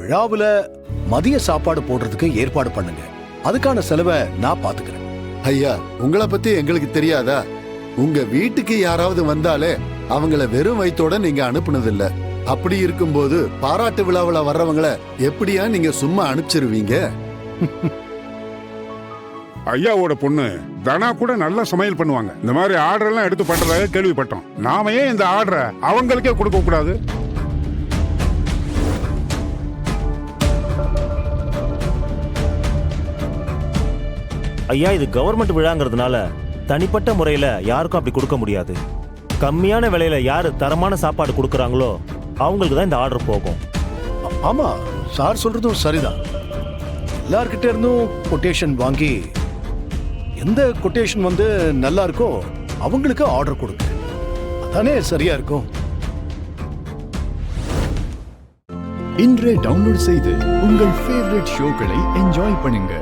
விழாவுல மதிய சாப்பாடு போடுறதுக்கு ஏற்பாடு பண்ணுங்க. அதுக்கான செலவை நான் பாத்துக்கிறேன். ஐயா, உங்களை பத்தி எங்களுக்கு தெரியாதா? உங்க வீட்டுக்கு யாராவது வந்தாலே அவங்கள வெறும் வயித்தோட நீங்க அனுப்புனதில்ல. அப்படி இருக்கும்போது பாராட்டு விழாவுல வர்றவங்கள எப்படியா நீங்க சும்மா அனுப்பிச்சிருவீங்க? ஐயாவோட பொண்ணு தனா கூட நல்ல சமையல் பண்ணுவாங்க. இந்த மாதிரி ஆர்டர் எல்லாம் எடுத்து பண்றதாக கேள்விப்பட்டோம். நாம ஏன் இந்த ஆர்டரை அவங்களுக்கே கொடுக்க கூடாது? ஐயா, இது கவர்மெண்ட் விழாங்கிறதுனால தனிப்பட்ட முறையில யாருக்கும் அப்படி கொடுக்க முடியாது. கம்மியான விலையில யாரு தரமான சாப்பாடு கொடுக்கறாங்களோ அவங்களுக்கு தான் இந்த ஆர்டர் போகும். ஆமா, சார் சொல்றதும் சரிதான். எல்லார்கிட்ட இருந்தும் கொட்டேஷன் வாங்கி எந்த கொட்டேஷன் வந்து நல்லா இருக்கோ அவங்களுக்கு ஆர்டர் கொடுங்க. அதானே சரியா இருக்கும். இன்றே டவுன்லோட் செய்து உங்கள் ஃபேவரட் ஷோக்களை என்ஜாய் பண்ணுங்க.